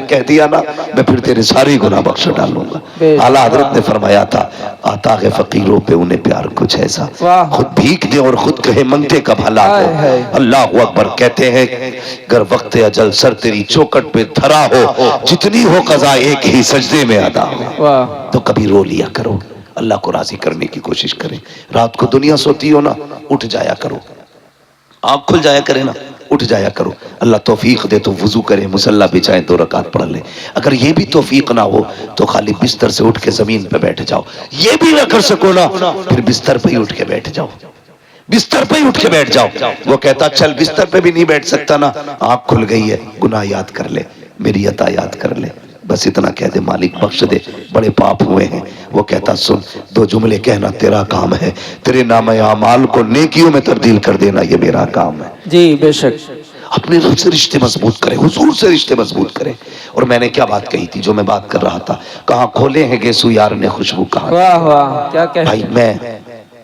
کہہ دیا نا میں پھر تیرے سارے گناہ بخش ڈالوں گا۔ اعلیٰ حضرت نے فرمایا تھا آتا ہے فقیروں پہ انہیں پیار کچھ ایسا، خود بھیک دے اور خود کہے منگتے کا بھلا ہو۔ اللہ اکبر کہتے ہیں گر وقت اجل سر تیری چوکٹ پہ دھرا ہو، جتنی ہو قضا ایک ہی سجدے میں ادا ہو۔ تو کبھی رو لیا کرو، اللہ کو راضی کرنے کی کوشش کریں۔ رات کو دنیا سوتی ہو نا، اٹھ جایا کرو، آنکھ کھل جایا کرے نا، اٹھ جایا کرو۔ اللہ توفیق دے تو وضو کرے، مصلی بچھائیں 2 رکعت پڑھ لے۔ اگر یہ بھی توفیق نہ ہو تو خالی بستر سے اٹھ کے زمین پہ بیٹھ جاؤ۔ یہ بھی نہ کر سکو نا، پھر بستر پہ ہی اٹھ کے بیٹھ جاؤ، بستر پہ ہی اٹھ کے بیٹھ جاؤ۔ وہ کہتا چل بستر پہ بھی نہیں بیٹھ سکتا نا، آنکھ کھل گئی ہے، گناہ یاد کر لے، میری عطا یاد کر لے، بس اتنا کہہ دے مالک بخش دے، بڑے پاپ ہوئے ہیں۔ وہ کہتا سن 2 جملے کہنا تیرا کام ہے، تیرے نام اعمال کو نیکیوں میں تبدیل کر دینا یہ میرا کام ہے۔ جی بے شک۔ اپنے رب سے رشتے مضبوط کرے، حضور سے رشتے مضبوط کرے۔ اور میں نے کیا بات کہی تھی جو میں بات کر رہا تھا، کہاں کھولے ہیں گیسو یار نے خوشبو کہاں تھی۔ واہ واہ کیا کہتے بھائی ہیں۔ میں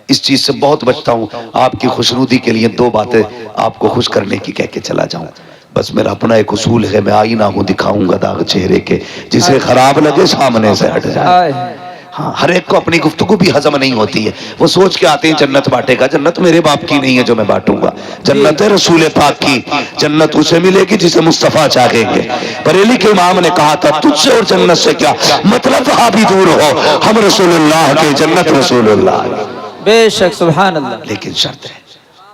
اس چیز سے بہت بچتا ہوں، آپ کی خوشنودی کے لیے 2 باتیں آپ کو خوش کرنے کی کہہ کے چلا جاؤں۔ بس میرا اپنا ایک اصول ہے، میں آئینہ ہوں دکھاؤں گا داغ چہرے کے، جسے خراب لگے سامنے سے ہٹ جائے۔ ہاں ہر ایک کو اپنی گفتگو بھی ہضم نہیں ہوتی ہے، وہ سوچ کے آتے ہیں جنت بانٹے گا، جنت میرے باپ کی نہیں ہے جو میں بانٹوں گا، جنت ہے رسول پاک کی، جنت اسے ملے گی جسے مصطفیٰ چاہیں گے۔ بریلی کے امام نے کہا تھا تجھ سے اور جنت سے کیا مطلب، وہاں بھی دور ہو ہم رسول اللہ کے، جنت رسول اللہ۔ بے شک سبحان اللہ۔ لیکن شرط ہے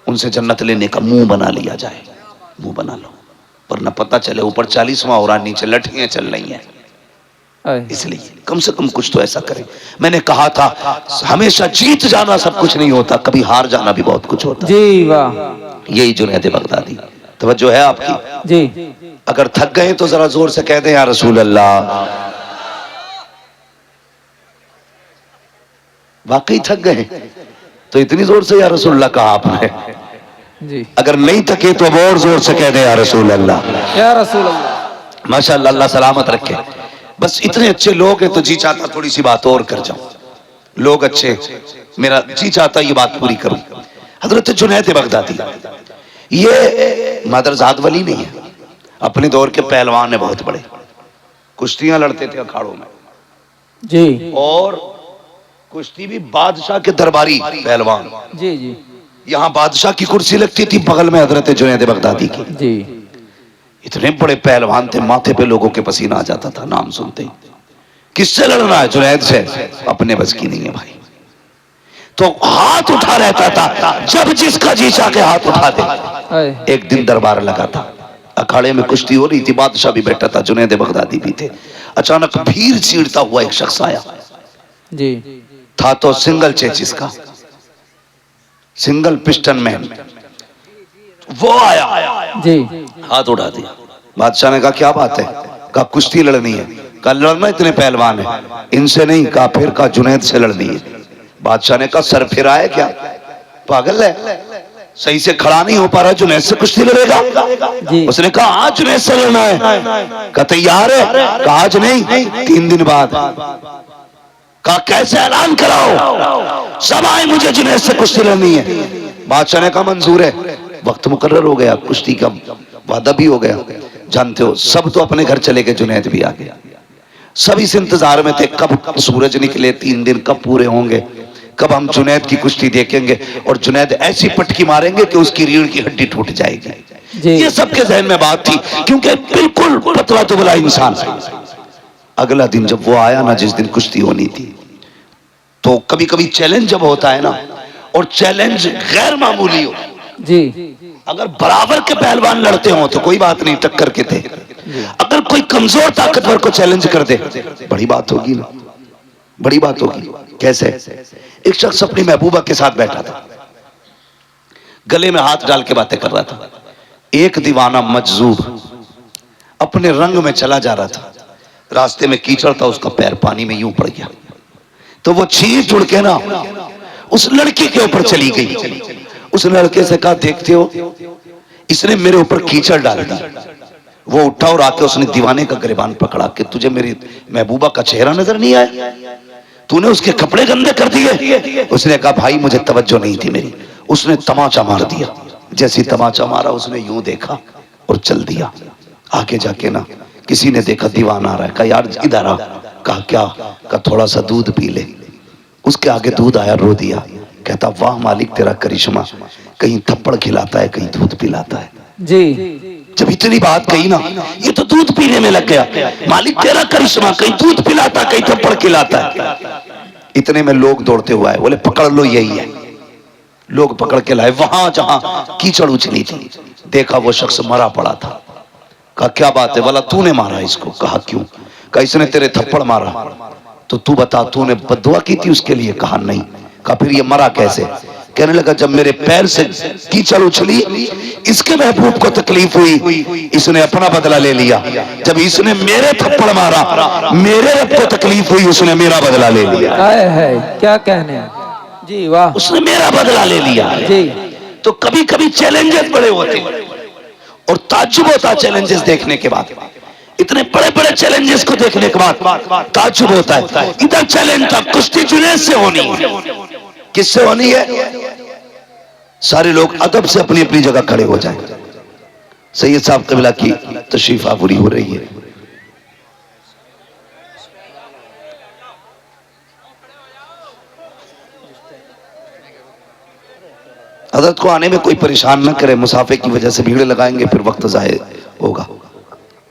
ان سے جنت لینے کا منہ بنا لیا جائے، منہ بنا لو، ورنہ پتہ چلے اوپر 40واں اور نیچے لٹھیاں چل رہی ہیں۔ اس لیے کم سے کم کچھ تو ایسا کریں۔ میں نے کہا تھا ہمیشہ جیت جانا سب کچھ نہیں ہوتا، کبھی ہار جانا بھی بہت کچھ ہوتا۔ جی واہ۔ یہی جنید بغدادی، توجہ ہے آپ کی؟ جی اگر تھک گئے تو ذرا زور سے کہہ دیں یا رسول اللہ۔ واقعی تھک گئے تو اتنی زور سے یا رسول اللہ کہا آپ نے، جی اگر نہیں تھکے تو اب اور زور سے کہہ دیں یا رسول اللہ۔ یا رسول اللہ۔ ماشاءاللہ اللہ سلامت رکھے۔ بس اتنے اچھے لوگ ہیں تو جی چاہتا تھوڑی سی بات اور کر جاؤں، لوگ اچھے، میرا جی چاہتا یہ بات پوری کروں۔ حضرت جنید بغدادی یہ مادرزاد ولی نہیں ہے، اپنے دور کے پہلوان ہیں بہت بڑے، کشتیاں لڑتے تھے اکھاڑوں میں، جی اور کشتی بھی بادشاہ کے درباری پہلوان۔ جی جی یہاں بادشاہ کی کرسی لگتی تھی، بغل میں حضرت جنید بغدادی کی۔ جی اتنے بڑے پہلوان تھے، ماتھے پہ لوگوں کے پسینہ آ جاتا تھا نام سنتے ہی۔ کس سے لڑنا ہے؟ جنید سے، اپنے بس کی نہیں ہے بھائی، تو ہاتھ اٹھا رہتا تھا، جب جس کا جی چاہ کے ہاتھ اٹھا دے۔ ایک دن دربار لگا تھا، اکھاڑے میں کشتی ہو رہی تھی، بادشاہ بھی بیٹھا تھا، جنید بغدادی بھی تھے۔ اچانک بھیڑ چیرتا ہوا ایک شخص آیا، جی تھا تو سنگل چیچس کا، سنگل پسٹن مین، وہ آیا، جی ہاتھ اٹھا دیا۔ بادشاہ نے کہا کیا بات ہے؟ کہا کشتی لڑنی ہے۔ کہا لڑنا اتنے پہلوان ہیں، ان سے نہیں، کہا پھر کہا جنید سے لڑنی ہے۔ بادشاہ نے کہا سر پھر آئے کیا، پاگل ہے، صحیح سے کھڑا نہیں ہو پا رہا، جنید سے کشتی لڑے گا؟ اس نے کہا آج جنید سے لڑنا ہے۔ کہا تیار ہے؟ کہا آج نہیں، 3 دن بعد۔ کہا کیسے اعلان کراؤ؟ سب آئے، مجھے جنید سے کشتی لڑنی ہے۔ بادشاہ نے کہا منظور ہے۔ وقت مقرر ہو گیا، کشتی کا وعدہ بھی ہو گیا، جانتے ہو سب تو اپنے گھر چلے گئے، جنید بھی آ گیا۔ سب اس انتظار میں تھے کب سورج نکلے، 3 دن کب پورے ہوں گے، کب ہم جنید کی کشتی دیکھیں گے، اور جنید ایسی پٹکی ماریں گے کہ اس کی ریڑھ کی ہڈی ٹوٹ جائے گی۔ یہ سب کے ذہن میں بات تھی، کیونکہ بالکل پتلا دبلا انسان ہے۔ اگلا دن جب وہ آیا نا، جس دن کشتی ہونی تھی، تو کبھی کبھی چیلنج جب ہوتا ہے نا، اور چیلنج غیر معمولی ہو، جی اگر برابر کے پہلوان لڑتے ہوں تو کوئی بات نہیں، ٹکر کے تھے، اگر کوئی کمزور طاقتور کو چیلنج کر دے بڑی بات ہوگی نا، بڑی بات ہوگی۔ کیسے؟ ایک شخص اپنی محبوبہ کے ساتھ بیٹھا تھا، گلے میں ہاتھ ڈال کے باتیں کر رہا تھا۔ ایک دیوانہ مجذوب اپنے رنگ میں چلا جا رہا تھا، راستے میں کیچڑ تھا، اس کا پیر پانی میں یوں پڑ گیا، تو وہ چھینٹ اڑ کے نا اس لڑکی کے اوپر چلی گئی۔ اس لڑکے سے کہا دیکھتے ہو اس نے میرے اوپر کیچڑ ڈال دی۔ وہ اٹھا اور آ کے اس نے دیوانے کا گریبان پکڑا کہ تجھے میری محبوبہ کا چہرہ نظر نہیں آیا، تو نے اس کے کپڑے گندے کر دیے۔ اس نے کہا بھائی مجھے توجہ نہیں تھی میری۔ اس نے تماچا مار دیا، جیسی تماچا مارا اس نے یوں دیکھا اور چل دیا۔ آگے جا کے نا کسی نے دیکھا دیوانہ آ رہا ہے، کہا یار ادھر آ، کہا کیا؟ کہا تھوڑا سا دودھ پی لے۔ اس کے آگے دودھ آیا، رو دیا، کہتا واہ مالک تیرا کرشمہ، کہیں تھپڑ کھلاتا ہے کہیں دودھ پلاتا ہے۔ جی جب اتنی بات کہی نا، یہ تو دودھ پینے میں لگ گیا، مالک تیرا کرشمہ، کہیں دودھ پلاتا کہیں تھپڑ کھلاتا ہے۔ اتنے میں لوگ دوڑتے ہوئے آئے، بولے پکڑ لو یہی ہے۔ لوگ پکڑ کے لائے، وہاں جہاں کیچڑ اچھلی تھی دیکھا وہ شخص مرا پڑا تھا۔ کہا کیا بات ہے؟ بولا تو نے مارا اس کو؟ کہا کیوں؟ کہا اس نے تیرے تھپڑ مارا، تو بتا تو نے بد دعا کی تھی اس کے لیے؟ کہا نہیں۔ کہا پھر یہ مرا کیسے؟ کہنے لگا جب میرے پیر سے کیچڑ اچھلی، اس کے محبوب کو تکلیف ہوئی، اس نے اپنا بدلہ لے لیا۔ جب اس نے میرے تھپڑ مارا، میرے رب کو تکلیف ہوئی، اس نے میرا بدلہ لے لیا۔ ہے کیا کہنے ہیں؟ جی واہ، اس نے میرا بدلہ لے لیا۔ جی تو کبھی کبھی چیلنجز بڑے ہوتے ہیں اور تعجب ہوتا ہے چیلنجز دیکھنے کے بعد، اتنے بڑے بڑے چیلنجز کو دیکھنے کے بعد تعجب ہوتا ہے۔ ادھر چیلنج تھا کشتی جنید سے ہونی ہے۔ کس سے ہونی ہے؟ سارے لوگ ادب سے اپنی اپنی جگہ کھڑے ہو جائیں۔ سید صاحب قبلہ کی تشریف آوری ہو رہی ہے۔ حضرت کو آنے میں کوئی پریشان نہ کرے، مسافے کی وجہ سے بھیڑ لگائیں گے پھر وقت ضائع ہوگا۔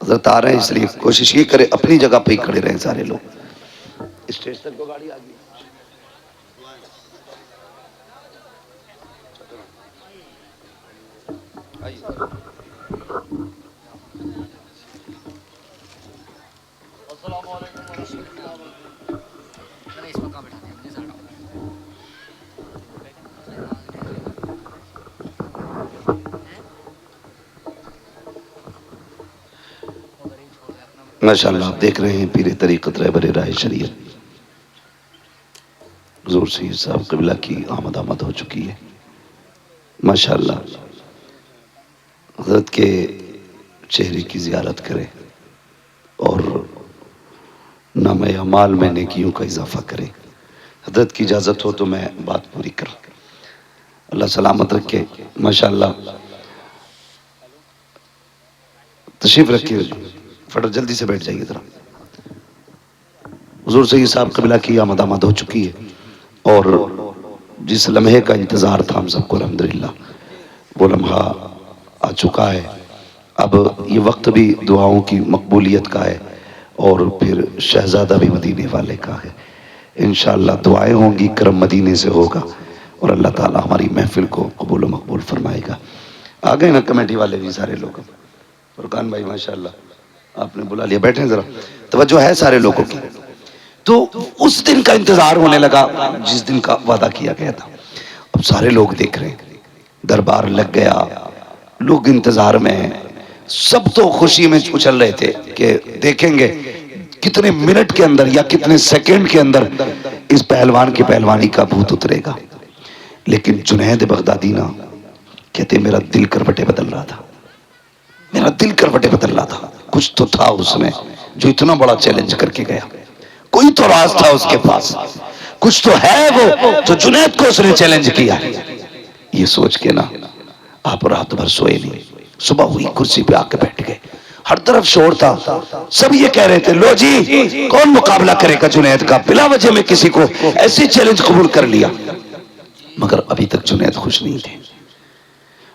حضرت آ رہے ہیں اس لیے کوشش یہ کرے اپنی جگہ پہ ہی کھڑے رہیں سارے لوگ۔ اسٹیج تک کو گاڑی آ گئی۔ ماشاءاللہ آپ دیکھ رہے ہیں پیر طریقت رہبر راہ شریعت حضور سید صاحب قبلہ کی آمد ہو چکی ہے۔ ماشاءاللہ حضرت کے چہرے کی زیارت کرے اور نام اعمال میں نیکیوں کا اضافہ کرے۔ حضرت کی اجازت ہو تو میں بات پوری کروں۔ اللہ سلامت رکھے۔ ماشاءاللہ تشریف رکھیے، فٹر جلدی سے بیٹھ جائیے ذرا۔ حضور سید صاحب قبلہ کی آمد ہو چکی ہے اور جس لمحے کا انتظار تھا ہم سب کو الحمدللہ وہ لمحہ آ چکا ہے۔ اب یہ وقت بھی دعاؤں کی مقبولیت کا ہے اور پھر شہزادہ بھی مدینے والے کا ہے۔ انشاءاللہ دعائیں ہوں گی، کرم مدینے سے ہوگا اور اللہ تعالی ہماری محفل کو قبول و مقبول فرمائے گا۔ آگئے نا کمیٹی والے بھی سارے لوگ؟ فرقان بھائی ماشاءاللہ آپ نے بلا لیا، بیٹھیں ذرا، توجہ ہے سارے لوگوں کی۔ تو اس دن کا انتظار ہونے لگا جس دن کا وعدہ کیا گیا تھا۔ اب سارے لوگ دیکھ رہے ہیں، دربار لگ گیا، لوگ انتظار میں ہیں، سب تو خوشی میں اچھل رہے تھے کہ دیکھیں گے کتنے منٹ کے اندر یا کتنے سیکنڈ کے اندر اس پہلوان کی پہلوانی کا بھوت اترے گا۔ لیکن جنید بغدادی نا کہتے میرا دل کروٹیں بدل رہا تھا، میرا دل کروٹیں بدل رہا تھا۔ کچھ تو تھا اس میں جو اتنا بڑا چیلنج کر کے گیا، کوئی تو راز تھا اس کے پاس، کچھ تو ہے وہ جو جنید کو اس نے چیلنج کیا۔ یہ سوچ کے نا آپ رات بھر سوئے نہیں، صبح ہوئی کرسی پہ آ کے بیٹھ گئے۔ ہر طرف شور تھا، سب یہ کہہ رہے تھے لو جی کون مقابلہ کرے گا جنید کا؟ بلا وجہ میں کسی کو ایسی چیلنج قبول کر لیا، مگر ابھی تک جنید خوش نہیں تھے۔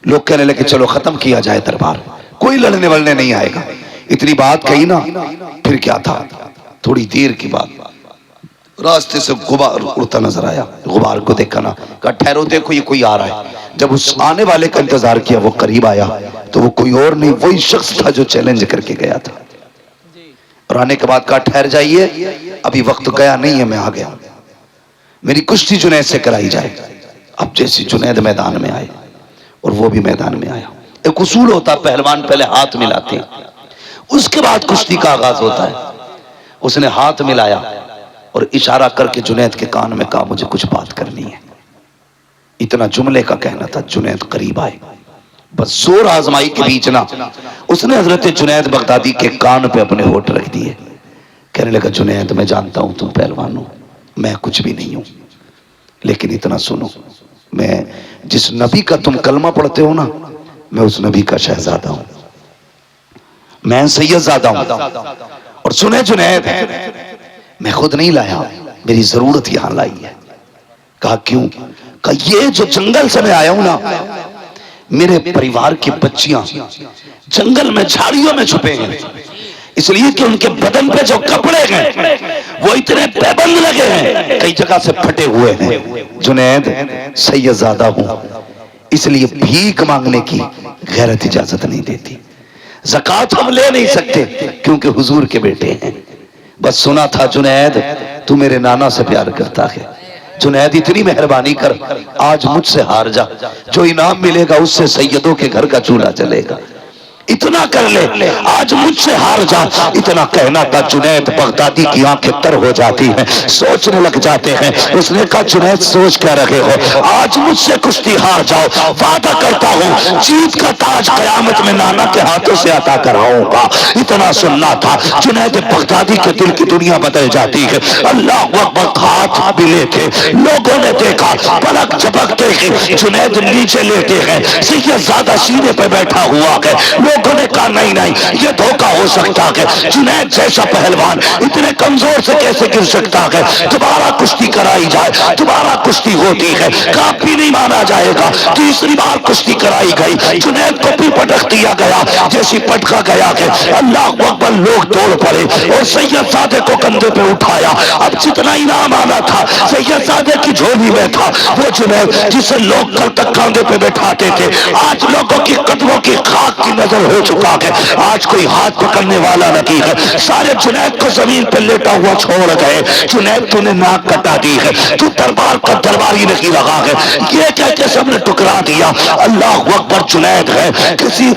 لوگ کہنے لگے چلو ختم کیا جائے دربار، کوئی لڑنے ولنے نہیں آئے گا۔ اتنی بات کہی نا، پھر کیا تھا، تھوڑی دیر کی بات راستے سے غبار اڑتا نظر آیا۔ غبار کو دیکھا نا، کہا ٹھہرو دیکھو یہ کوئی آ رہا ہے۔ جب اس آنے والے کا انتظار کیا وہ قریب آیا تو وہ کوئی اور نہیں، وہی شخص تھا جو چیلنج کر کے گیا تھا۔ اور آنے کے بعد کہا ٹھہر جائیے، ابھی وقت گیا نہیں ہے، میں آ گیا، میری کشتی جنید سے کرائی جائے۔ اب جیسی جنید میدان میں آئے اور وہ بھی میدان میں آیا، ایک اصول ہوتا پہلوان پہلے ہاتھ ملاتے ہیں اس کے بعد کشتی کا آغاز ہوتا ہے۔ اس نے ہاتھ ملایا اور اشارہ کر کے جنید کے کان میں کہا مجھے کچھ بات کرنی ہے۔ اتنا جملے کا کہنا تھا، جنید قریب آئے، بس زور آزمائی کے بیچ نا اس نے حضرت جنید بغدادی کے کان پہ اپنے ہونٹ رکھ دیے۔ کہنے لگا جنید میں جانتا ہوں تم پہلوان ہو، میں کچھ بھی نہیں ہوں، لیکن اتنا سنو، میں جس نبی کا تم کلمہ پڑھتے ہو نا، میں اس نبی کا شہزادہ ہوں۔ میں سید زادہ ہوں اور سنے جنید میں خود نہیں لایا، میری ضرورت یہاں لائی ہے۔ کہا کیوں؟ کہا یہ جو جنگل سے میں آیا ہوں نا، میرے پریوار کی بچیاں جنگل میں جھاڑیوں میں چھپے ہیں، اس لیے کہ ان کے بدن پہ جو کپڑے ہیں وہ اتنے پیبند لگے ہیں، کئی جگہ سے پھٹے ہوئے ہیں۔ جنید سید زادہ ہوں، اس لیے بھیک مانگنے کی غیرت اجازت نہیں دیتی، زکوٰۃ ہم لے نہیں سکتے کیونکہ حضور کے بیٹے ہیں۔ بس سنا تھا جنید تو میرے نانا سے پیار کرتا ہے، جنید اتنی مہربانی کر آج مجھ سے ہار جا، جو انعام ملے گا اس سے سیدوں کے گھر کا چولہا چلے گا، اتنا کر لے، آج مجھ سے ہار جا۔ اتنا کہنا تھا، جنید بغدادی کی آنکھیں تر ہو جاتی ہیں، سوچنے لگ جاتے ہیں۔ اس نے کہا جنید سوچ کیا رہے ہو، آج مجھ سے کشتی ہار جاؤ، وعدہ کرتا ہوں جیت کا تاج قیامت میں نانا کے ہاتھوں سے عطا کراؤں گا۔ اتنا سننا تھا، جنید بغدادی کے دل کی دنیا بدل جاتی ہے۔ اللہ اکبر، ہاتھ ملے تھے، لوگوں نے دیکھا، پلک جھپکتے ہی جنید نیچے لیٹے ہیں، سید زادہ سینے پہ بیٹھا ہوا ہے۔ لوگوں نے کہا نہیں نہیں، یہ دھوکہ ہو سکتا ہے، جنید جیسا پہلوان اتنے کمزور سے کیسے گر سکتا ہے؟ دوبارہ کشتی کرائی جائے، دوبارہ کشتی ہوتی ہے، کاپ بھی نہیں مانا جائے گا۔ تیسری بار کشتی کرائی گئی، جنید کو بھی پٹخ دیا گیا، جیسی پٹکا گیا کہ اللہ اکبر، لوگ توڑ پڑے اور سید زادے کو کندھے پہ اٹھایا۔ اب جتنا انعام آنا تھا سید زادے کی جھولی میں تھا، وہ جنید جسے لوگ کل تک کاندھے پہ بٹھاتے تھے، آج لوگوں کی قدموں کی خاک کی نظر ہو چکا ہے، آج کوئی ہاتھ پکڑنے والا نہیں ہے۔ سارے جنید کو زمین پہ لیٹا ہوا چھوڑ گئے۔ جنید تو نے ناک کٹا دی ہے، تو دربار کا درباری نہیں رہا ہے، یہ کہہ کے سب نے ٹکرا دیا۔ اللہ اکبر، جنید ہے کسی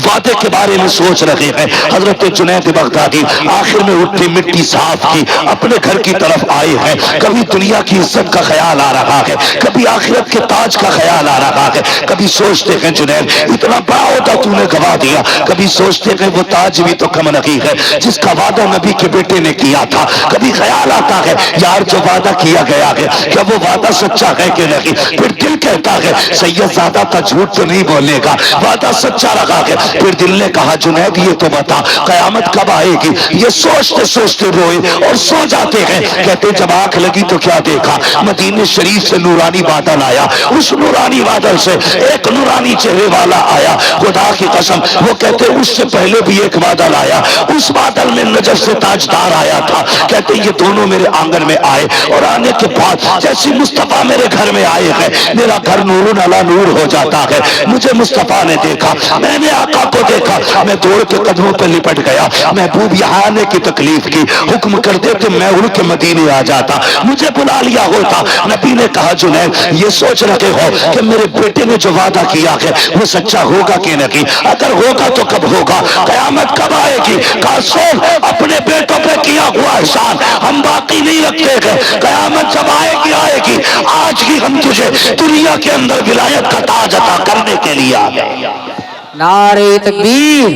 وعدے کے بارے میں سوچ رہے ہیں۔ حضرت جنید بغدادی آخر میں اٹھے، مٹی صاف کی، اپنے گھر کی طرف آئے ہیں۔ کبھی دنیا کی عزت کا خیال آ رہا ہے، کبھی آخرت کے تاج کا خیال آ رہا ہے۔ کبھی سوچتے ہیں جنید اتنا بڑا ہوتا تو نے گوا دیا، کبھی سوچتے ہیں وہ تاج بھی تو کم نہیں ہے جس کا وعدہ نبی کے بیٹے نے کیا تھا۔ کبھی خیال آتا ہے یار جو وعدہ کیا گیا ہے کیا وہ وعدہ سچا ہے کہ نہیں؟ پھر دل کہتا ہے سید زادہ تھا، جھوٹ تو نہیں بولے گا، وعدہ سچا رہا ہے۔ پھر دل نے کہا جنید یہ تو بتا قیامت کب آئے گی؟ یہ سوچتے سوچتے روئے اور سو جاتے ہیں۔ کہتے جب آنکھ لگی تو کیا دیکھا، مدینے شریف سے نورانی بادل آیا، اس نورانی بادل سے ایک نورانی چہرے والا آیا، خدا کی قسم وہ کہتے اس سے پہلے بھی ایک بادل آیا، اس بادل میں نجف سے تاجدار آیا تھا۔ کہتے یہ دونوں میرے آنگن میں آئے اور آنے کے بعد جیسی مصطفیٰ میرے گھر میں آئے ہیں میرا گھر نور علی نور ہو جاتا ہے۔ مجھے مصطفیٰ نے دیکھا، میں نے آقا کو دیکھا، میں دوڑ کے قدموں پہ لپٹ گیا۔ محبوب یہاں آنے کی تکلیف کی، حکم کر دیتے میں اڑ کے مدینے آ جاتا، مجھے بلا لیا ہوتا۔ نبی نے کہا جنید یہ سوچ رہے ہو کہ میرے بیٹے نے جو وعدہ کیا ہے وہ سچا ہوگا کہ نہیں؟ اگر ہوگا تو کب ہوگا؟ قیامت کب آئے گی؟ کہا سن، اپنے بیٹوں پہ کیا ہوا احسان ہم باقی نہیں رکھتے گئے، قیامت جب آئے گی آئے گی، آج ہی ہم تجھے دنیا کے اندر ولایت کا تاج عطا کرنے کے لیے آ گئے۔ نعرہ تکبیر،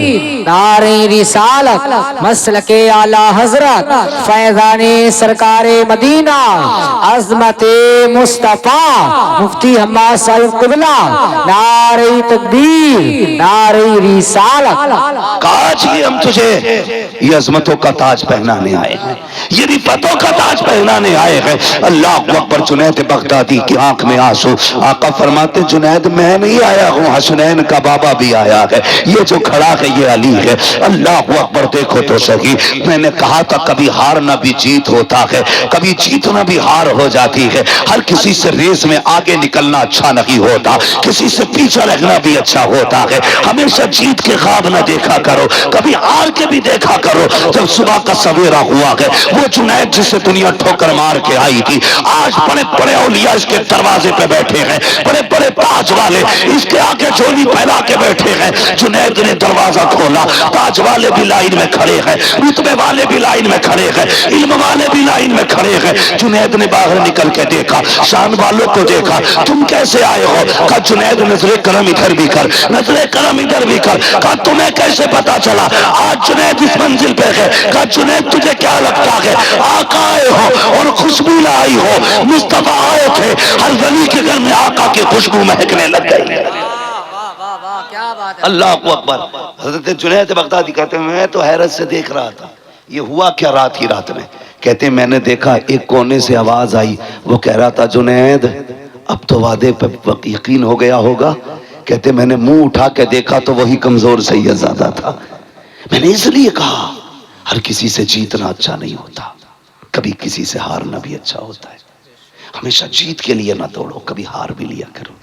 نعرہ رسالت، مسلک اعلی حضرت، فیضان سرکار مدینہ، عظمت مصطفیٰ مفتی حماد صاحب قبلہ، نعرہ تکبیر، نعرہ رسالت۔ آج ہی ہم تجھے یہ عظمتوں کا تاج پہنانے آئے ہیں، یہ رفتوں کا تاج پہنانے آئے ہیں۔ اللہ اکبر، جنید بغدادی کی آنکھ میں آنسو۔ آقا فرماتے جنید میں نہیں آیا ہوں، حسنین کا بابا بھی آیا ہے، یہ جو کھڑا ہے یہ علی ہے۔ اللہ اکبر، دیکھو تو صحیح، میں نے کہا تھا کبھی ہارنا بھی جیت ہوتا ہے، کبھی جیتنا بھی ہار ہو جاتی ہے۔ ہر کسی سے ریس میں آگے نکلنا اچھا نہیں ہوتا، کسی سے پیچھے رہنا بھی اچھا ہوتا ہے۔ ہمیشہ جیت کے خواب نہ دیکھا کرو، کبھی ہار کے بھی دیکھا کرو۔ جب صبح کا سویرا ہوا ہے، وہ جنید جسے دنیا ٹھوکر مار کے آئی تھی، آج بڑے بڑے اولیاء اس کے دروازے پہ بیٹھے ہیں، بڑے بڑے تاج والے اس کے آگے جھولی پھیلا کے بیٹھے ہیں۔ جنید نے دروازہ کھولا، تاج والے بھی لائن میں کھڑے ہیں، رتبے والے بھی لائن میں کھڑے ہیں، علم والے بھی لائن میں کھڑے ہیں۔ جنید نے باہر نکل کے دیکھا، شان والوں کو دیکھا، تم کیسے آئے ہو؟ کہا جنید نظر کرم ادھر بھی کر، نظر کرم ادھر بھی کر۔ کہا تمہیں کیسے پتا چلا آج جنید اس منزل پہ ہے؟ کہا جنید تجھے کیا لگتا ہے آقا آئے ہو اور خوشبو لائی ہو؟ مصطفیٰ آئے تھے، ہر ولی کے گھر میں آقا کی خوشبو مہکنے لگ گئی۔ کیا بات اللہ اکبر. حضرت جنید بغدادی کہتے ہیں میں تو حیرت سے دیکھ رہا تھا یہ ہوا کیا رات ہی رات میں. کہتے ہیں میں نے دیکھا ایک کونے سے آواز آئی, وہ کہہ رہا تھا جنید اب تو وعدے پہ یقین ہو گیا ہوگا. کہتے میں نے منہ اٹھا کے دیکھا تو وہی کمزور سید زادہ تھا. میں نے اس لیے کہا ہر کسی سے جیتنا اچھا نہیں ہوتا, کبھی کسی سے ہارنا بھی اچھا ہوتا ہے. ہمیشہ جیت کے لیے نہ دوڑو, کبھی ہار بھی لیا کرو.